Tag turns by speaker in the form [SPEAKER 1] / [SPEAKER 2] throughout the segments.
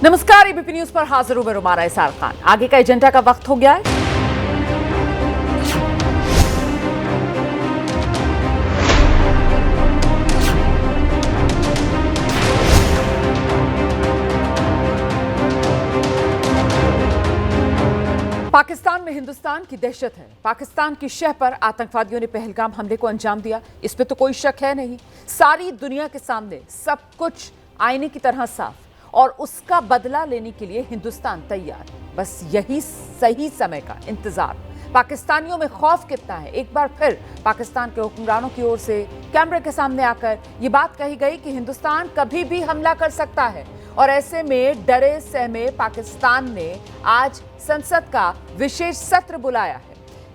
[SPEAKER 1] नमस्कार, ABP news पर हाजिर हूं मैं रुमाना इसार खान। आगे का एजेंडा का वक्त हो गया है। पाकिस्तान में हिंदुस्तान की दहशत है। पाकिस्तान की शह पर आतंकवादियों ने पहलगाम हमले को अंजाम दिया, इस पे तो कोई शक है नहीं। सारी दुनिया के सामने सब कुछ आईने की तरह साफ, और उसका बदला लेने के लिए हिंदुस्तान तैयार। बस यही सही समय का इंतजार। पाकिस्तानियों में खौफ कितना है, एक बार फिर पाकिस्तान के हुक्मरानों की ओर से कैमरे के सामने आकर ये बात कही गई कि हिंदुस्तान कभी भी हमला कर सकता है। और ऐसे में डरे सहमे पाकिस्तान ने आज संसद का विशेष सत्र बुलाया है,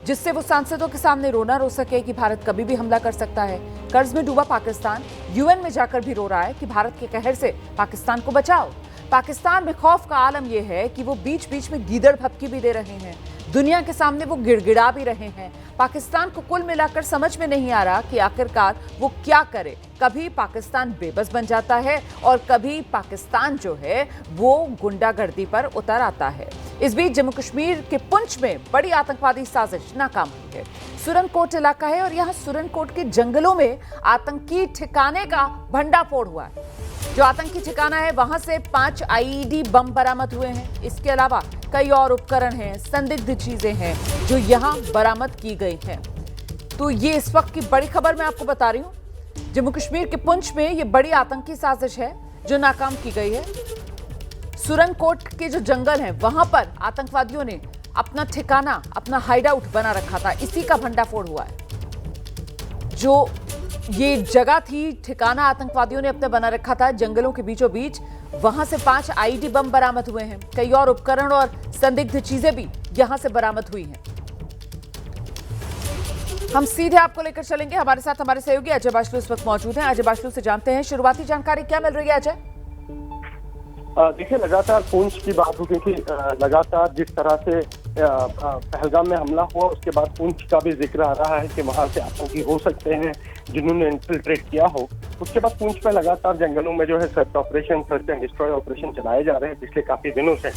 [SPEAKER 1] जिससे वो सांसदों के सामने रोना रो सके कि भारत कभी भी हमला कर सकता है। कर्ज में डूबा पाकिस्तान यूएन में जाकर भी रो रहा है कि भारत के कहर से पाकिस्तान को बचाओ। पाकिस्तान में खौफ का आलम यह है कि वो बीच बीच में गीदड़ भपकी भी दे रहे हैं, दुनिया के सामने वो गिड़गिड़ा भी रहे हैं। पाकिस्तान को कुल मिलाकर समझ में नहीं आ रहा कि आखिरकार वो क्या करे। कभी पाकिस्तान बेबस बन जाता है और कभी पाकिस्तान जो है वो गुंडागर्दी पर उतर आता है। इस बीच जम्मू कश्मीर के पुंछ में बड़ी आतंकवादी साजिश नाकाम हुई है। सुरनकोट इलाका है और यहाँ सुरनकोट के जंगलों में आतंकी ठिकाने का भंडाफोड़ हुआ है। जो आतंकी ठिकाना है वहां से 5 आईईडी बम बरामद हुए हैं। इसके अलावा कई और उपकरण हैं, संदिग्ध चीजें हैं जो यहां बरामद की गई हैं। तो ये इस वक्त की बड़ी खबर मैं आपको बता रही हूं। जम्मू कश्मीर के पुंछ में ये बड़ी आतंकी साजिश है जो नाकाम की गई है। सुरनकोट के जो जंगल हैं वहां पर आतंकवादियों ने अपना ठिकाना, अपना हाइडआउट बना रखा था। इसी का भंडाफोड़ हुआ है। जो ये जगह थी, ठिकाना आतंकवादियों ने अपने बना रखा था जंगलों के बीचों बीच, वहां से 5 आईईडी बम बरामद हुए हैं। कई और उपकरण और संदिग्ध चीजें भी यहां से बरामद हुई हैं। हम सीधे आपको लेकर चलेंगे। हमारे साथ हमारे सहयोगी अजय बाशलू इस वक्त मौजूद हैं। अजय बाशलू से जानते हैं शुरुआती जानकारी क्या मिल रही है। अजय,
[SPEAKER 2] देखिए, लगातार पुंछ की बात होती थी। लगातार जिस तरह से पहलगाम में हमला हुआ उसके बाद पुंछ का भी जिक्र आ रहा है कि वहां से आतंकी हो सकते हैं जिन्होंने इन्फिल्ट्रेट किया हो। उसके बाद पुंछ में लगातार जंगलों में जो है search operation, search and destroy operation चलाए जा रहे हैं पिछले काफी दिनों से।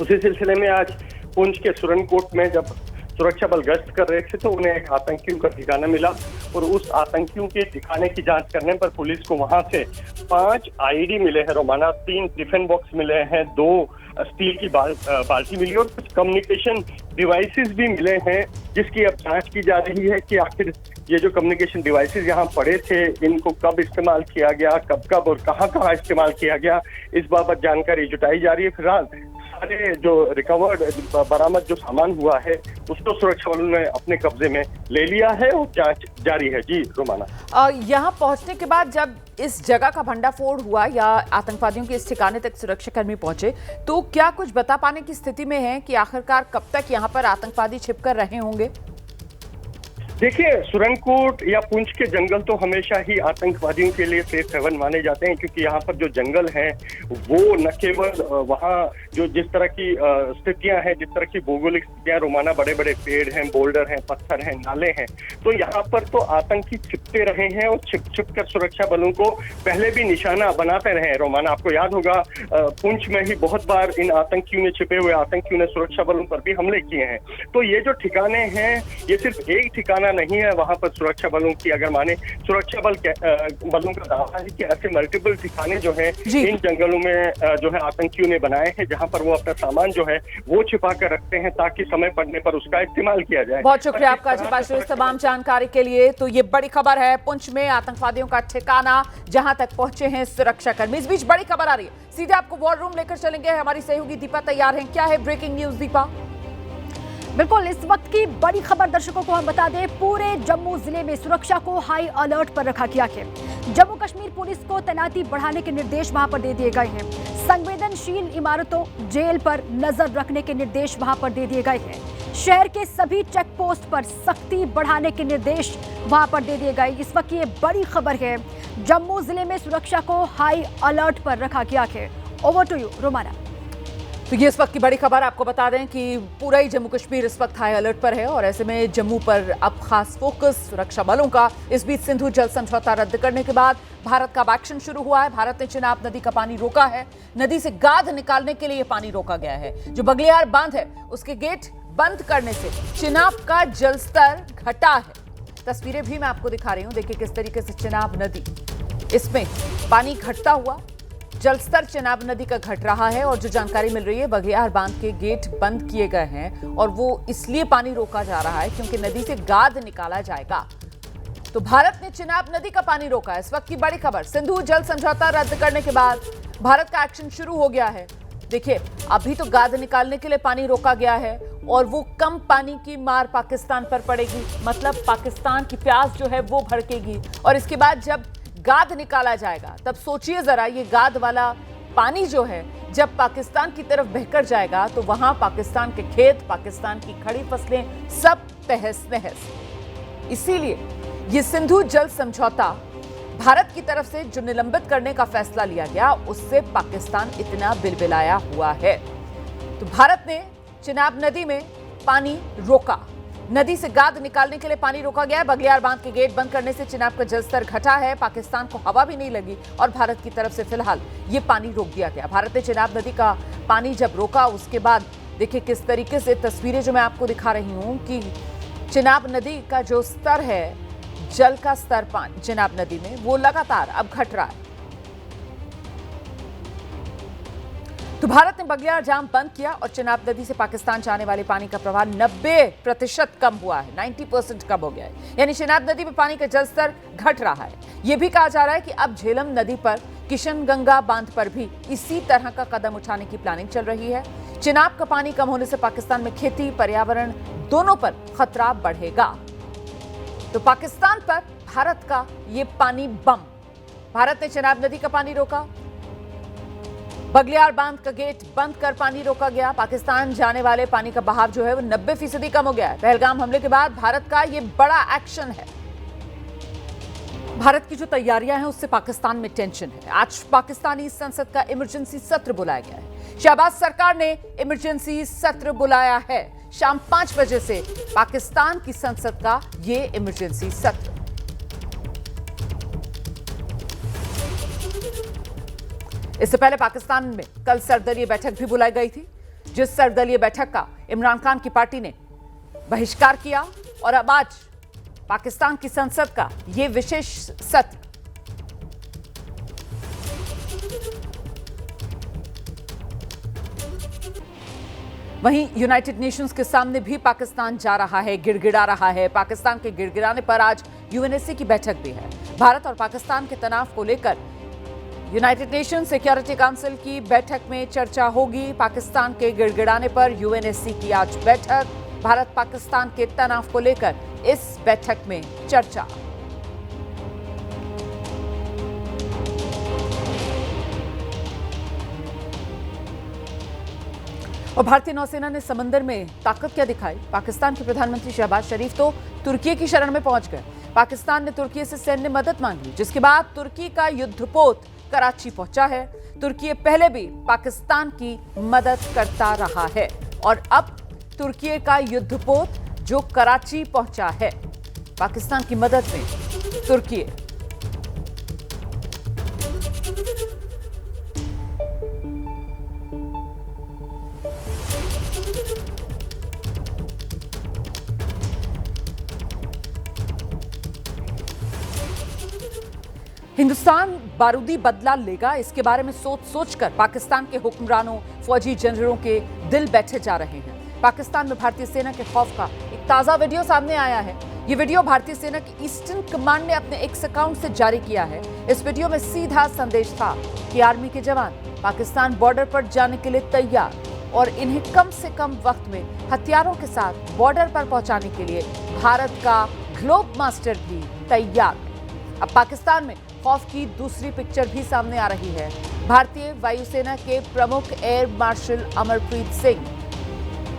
[SPEAKER 2] उसी सिलसिले में आज पुंछ के सुरनकोट में जब सुरक्षा बल गश्त कर रहे थे तो उन्हें एक आतंकियों का ठिकाना मिला, और उस आतंकियों के ठिकाने की जांच करने पर पुलिस को वहां से 5 आईईडी मिले हैं रोमाना, 3 टिफिन बॉक्स मिले हैं, 2 स्टील की बाल्टी मिली और कुछ कम्युनिकेशन डिवाइसेस भी मिले हैं, जिसकी अब जांच की जा रही है कि आखिर ये जो कम्युनिकेशन डिवाइसेस यहाँ पड़े थे इनको कब इस्तेमाल किया गया, कब और कहाँ इस्तेमाल किया गया, इस बाबत जानकारी जुटाई जा रही है। फिलहाल सारे जो रिकवर्ड बरामद जो सामान हुआ है उसको सुरक्षा बलों ने अपने कब्जे में ले लिया है और जांच जारी है। जी रोमाना,
[SPEAKER 1] यहाँ पहुंचने के बाद जब इस जगह का भंडाफोड़ हुआ या आतंकवादियों के इस ठिकाने तक सुरक्षाकर्मी पहुंचे, तो क्या कुछ बता पाने की स्थिति में है कि आखिरकार कब तक यहाँ पर आतंकवादी छिपकर रहे होंगे?
[SPEAKER 2] देखिए, सुरनकोट या पुंछ के जंगल तो हमेशा ही आतंकवादियों के लिए सेफ हेवन माने जाते हैं, क्योंकि यहाँ पर जो जंगल हैं वो न केवल वहाँ जो जिस तरह की स्थितियां हैं, जिस तरह की भौगोलिक स्थितियां रोमाना, बड़े बड़े पेड़ हैं, बोल्डर हैं, पत्थर हैं, नाले हैं, तो यहाँ पर तो आतंकी छिपते रहे हैं और छिप कर सुरक्षा बलों को पहले भी निशाना बनाते रहे हैं। रोमाना, आपको याद होगा पुंछ में ही बहुत बार इन आतंकियों ने, छिपे हुए आतंकियों ने सुरक्षा बलों पर भी हमले किए हैं। तो ये जो ठिकाने हैं ये सिर्फ एक ठिकाना नहीं है वहां पर सुरक्षा बलों की, अगर माने सुरक्षा बलों का दावा है कि ऐसे मल्टीपल ठिकाने जो है इन जंगलों में जो है आतंकियों ने बनाए हैं, जहां पर वो अपना सामान जो है वो छिपा कर रखते हैं ताकि समय पड़ने पर उसका इस्तेमाल किया जाए।
[SPEAKER 1] बहुत शुक्रिया आपका अजय बाशलू इस तमाम जानकारी के लिए। तो ये बड़ी खबर है, पुंछ में आतंकवादियों का ठिकाना जहां तक पहुंचे हैं सुरक्षाकर्मी। इस बीच बड़ी खबर आ रही है, सीधे आपको वॉर रूम लेकर चलेंगे। हमारी सहयोगी दीपा तैयार है। क्या है ब्रेकिंग न्यूज दीपा?
[SPEAKER 3] बिल्कुल, इस वक्त की बड़ी खबर दर्शकों को हम बता दें, पूरे जम्मू जिले में सुरक्षा को हाई अलर्ट पर रखा गया है। जम्मू कश्मीर पुलिस को तैनाती बढ़ाने के निर्देश वहां पर दे दिए गए हैं। संवेदनशील इमारतों, जेल पर नजर रखने के निर्देश वहां पर दे दिए गए हैं। शहर के सभी चेक पोस्ट पर सख्ती बढ़ाने के निर्देश वहां पर दे दिए गए। इस वक्त ये बड़ी खबर है, जम्मू जिले में सुरक्षा को हाई अलर्ट पर रखा गया है। Over to you Romana.
[SPEAKER 1] तो ये इस वक्त की बड़ी खबर, आपको बता दें कि पूरा ही जम्मू कश्मीर इस वक्त हाई अलर्ट पर है और ऐसे में जम्मू पर अब खास फोकस सुरक्षा बलों का। इस बीच सिंधु जल समझौता रद्द करने के बाद भारत का एक्शन शुरू हुआ है। भारत ने चिनाब नदी का पानी रोका है। नदी से गाद निकालने के लिए पानी रोका गया है। जो बगलियार बांध है उसके गेट बंद करने से चिनाब का जलस्तर घटा है। तस्वीरें भी मैं आपको दिखा रही हूं, देखिए किस तरीके से चिनाब नदी, इसमें पानी घटता हुआ, जलस्तर चिनाब नदी का घट रहा है। और जो जानकारी मिल रही है, बघेयार बांध के गेट बंद किए गए हैं और वो इसलिए पानी रोका जा रहा है क्योंकि नदी से गाद निकाला जाएगा। तो भारत ने चिनाब नदी का पानी रोका है। इस वक्त की बड़ी खबर, सिंधु जल समझौता रद्द करने के बाद भारत का एक्शन शुरू हो गया है। देखिए, अभी तो गाद निकालने के लिए पानी रोका गया है और वो कम पानी की मार पाकिस्तान पर पड़ेगी, मतलब पाकिस्तान की प्यास जो है वो भड़केगी। और इसके बाद जब गाद निकाला जाएगा तब सोचिए जरा, ये गाद वाला पानी जो है जब पाकिस्तान की तरफ बहकर जाएगा तो वहां पाकिस्तान के खेत, पाकिस्तान की खड़ी फसलें सब तहस नहस। इसीलिए ये सिंधु जल समझौता भारत की तरफ से जो निलंबित करने का फैसला लिया गया, उससे पाकिस्तान इतना बिलबिलाया हुआ है। तो भारत ने चिनाब नदी में पानी रोका, नदी से गाद निकालने के लिए पानी रोका गया है। बघेयार बांध के गेट बंद करने से चिनाब का जलस्तर घटा है। पाकिस्तान को हवा भी नहीं लगी और भारत की तरफ से फिलहाल ये पानी रोक दिया गया। भारत ने चिनाब नदी का पानी जब रोका, उसके बाद देखिए किस तरीके से तस्वीरें जो मैं आपको दिखा रही हूं कि चिनाब नदी का जो स्तर है, जल का स्तर चिनाब नदी में, वो लगातार अब घट रहा है। तो भारत ने बघेयार जाम बंद किया और चिनाब नदी से पाकिस्तान जाने वाले पानी का प्रवाह 90% कम हुआ है, 90% कम हो गया है। यानी चिनाब नदी में पानी का जलस्तर घट रहा है। यह भी कहा जा रहा है कि अब झेलम नदी पर किशनगंगा बांध पर भी इसी तरह का कदम उठाने की प्लानिंग चल रही है। चिनाब का पानी कम होने से पाकिस्तान में खेती, पर्यावरण दोनों पर खतरा बढ़ेगा। तो पाकिस्तान पर भारत का ये पानी बम। भारत ने चिनाब नदी का पानी रोका, बघेयार बांध का गेट बंद कर पानी रोका गया। पाकिस्तान जाने वाले पानी का बहाव जो है वो 90% कम हो गया है। पहलगाम हमले के बाद भारत का ये बड़ा एक्शन है। भारत की जो तैयारियां हैं उससे पाकिस्तान में टेंशन है। आज पाकिस्तानी संसद का इमरजेंसी सत्र बुलाया गया है। शहबाज सरकार ने इमरजेंसी सत्र बुलाया है। शाम 5 बजे से पाकिस्तान की संसद का ये इमरजेंसी सत्र। इससे पहले पाकिस्तान में कल सर्वदलीय बैठक भी बुलाई गई थी, जिस सर्वदलीय बैठक का इमरान खान की पार्टी ने बहिष्कार किया और अब आज पाकिस्तान की संसद का यह विशेष सत्र। वहीं यूनाइटेड नेशंस के सामने भी पाकिस्तान जा रहा है, गिड़गिड़ा रहा है। पाकिस्तान के गिड़गिड़ाने पर आज यूएनएससी की बैठक भी है। भारत और पाकिस्तान के तनाव को लेकर यूनाइटेड नेशन सिक्योरिटी काउंसिल की बैठक में चर्चा होगी। पाकिस्तान के गिड़गिड़ाने पर यूएनएससी की आज बैठक। भारत पाकिस्तान के तनाव को लेकर इस बैठक में चर्चा। और भारतीय नौसेना ने समंदर में ताकत क्या दिखाई? पाकिस्तान के प्रधानमंत्री शहबाज शरीफ तो तुर्की की शरण में पहुंच गए। पाकिस्तान ने तुर्की से सैन्य मदद मांगी, जिसके बाद तुर्की का युद्धपोत कराची पहुंचा है। तुर्की पहले भी पाकिस्तान की मदद करता रहा है और अब तुर्की का युद्धपोत जो कराची पहुंचा है, पाकिस्तान की मदद में तुर्की। हिंदुस्तान बारूदी बदला लेगा, इसके बारे में सोच सोचकर पाकिस्तान के हुक्मरानों, फौजी जनरलों के दिल बैठे जा रहे हैं। पाकिस्तान में भारतीय सेना के खौफ का एक ताजा वीडियो सामने आया है। ये वीडियो भारतीय सेना की ईस्टर्न कमांड ने अपने एक्स अकाउंट से जारी किया है। इस वीडियो में सीधा संदेश था कि आर्मी के जवान पाकिस्तान बॉर्डर पर जाने के लिए तैयार और इन्हें कम से कम वक्त में हथियारों के साथ बॉर्डर पर पहुंचाने के लिए भारत का ग्लोब मास्टर भी तैयार। अब पाकिस्तान में खौफ की दूसरी पिक्चर भी सामने आ रही है। भारतीय वायुसेना के प्रमुख एयर मार्शल अमरप्रीत सिंह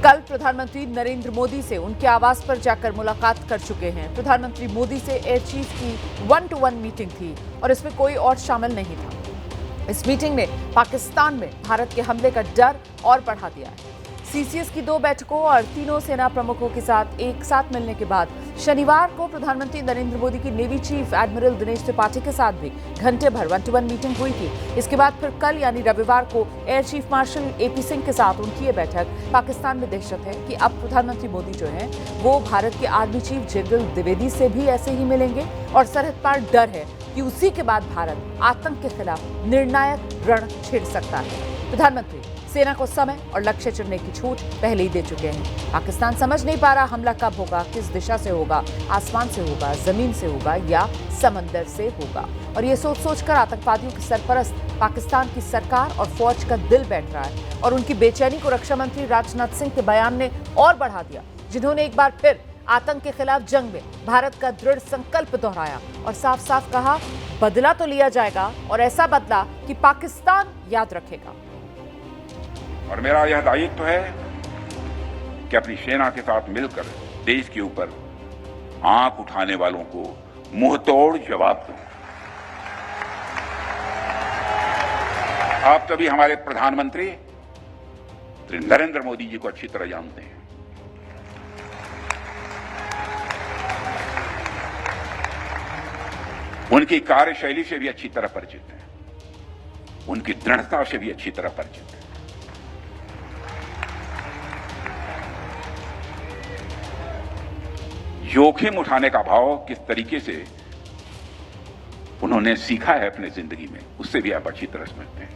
[SPEAKER 1] कल प्रधानमंत्री नरेंद्र मोदी से उनके आवास पर जाकर मुलाकात कर चुके हैं। प्रधानमंत्री मोदी से एयर चीफ की 1-to-1 मीटिंग थी और इसमें कोई और शामिल नहीं था। इस मीटिंग ने पाकिस्तान में भारत के हमले का डर और बढ़ा दिया है। सीसीएस की 2 बैठकों और तीनों सेना प्रमुखों के साथ एक साथ मिलने के बाद शनिवार को प्रधानमंत्री नरेंद्र मोदी की navy chief admiral Dinesh Tripathi के साथ भी घंटे भर 1-to-1 मीटिंग हुई थी। इसके बाद फिर कल यानी रविवार को air chief marshal AP Singh के साथ उनकी ये बैठक। पाकिस्तान में दहशत है कि अब प्रधानमंत्री मोदी जो हैं वो भारत के आर्मी चीफ जनरल द्विवेदी से भी ऐसे ही मिलेंगे और सरहद पार डर है कि उसी के बाद भारत आतंक के खिलाफ निर्णायक रण छेड़ सकता है। प्रधानमंत्री सेना को समय और लक्ष्य चुनने की छूट पहले ही दे चुके हैं। पाकिस्तान समझ नहीं पा रहा हमला कब होगा, किस दिशा से होगा, आसमान से होगा, जमीन से होगा या समंदर से होगा। और ये सोच सोचकर आतंकवादियों की सरपरस्त पाकिस्तान की सरकार और फौज का दिल बैठ रहा है और उनकी बेचैनी को रक्षा मंत्री राजनाथ सिंह के बयान ने और बढ़ा दिया, जिन्होंने एक बार फिर आतंक के खिलाफ जंग में भारत का दृढ़ संकल्प दोहराया और साफ साफ कहा बदला तो लिया जाएगा और ऐसा बदला कि पाकिस्तान याद रखेगा।
[SPEAKER 4] और मेरा यह दायित्व है कि अपनी सेना के साथ मिलकर देश के ऊपर आंख उठाने वालों को मुंहतोड़ जवाब दूं। आप सभी हमारे प्रधानमंत्री श्री नरेंद्र मोदी जी को अच्छी तरह जानते हैं। उनकी कार्यशैली से भी अच्छी तरह परिचित हैं, उनकी दृढ़ता से भी अच्छी तरह परिचित हैं। जोखिम उठाने का भाव किस तरीके से उन्होंने सीखा है अपने जिंदगी में, उससे भी आप अच्छी तरह समझते हैं।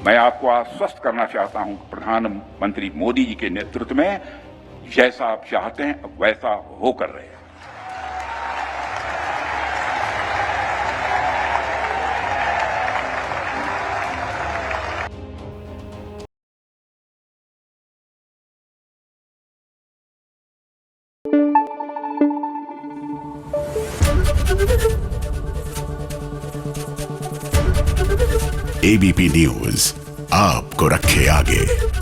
[SPEAKER 4] मैं आपको आश्वस्त करना चाहता हूं कि प्रधानमंत्री मोदी जी के नेतृत्व में जैसा आप चाहते हैं वैसा होकर रहेगा।
[SPEAKER 5] एबीपी न्यूज आपको रखे आगे।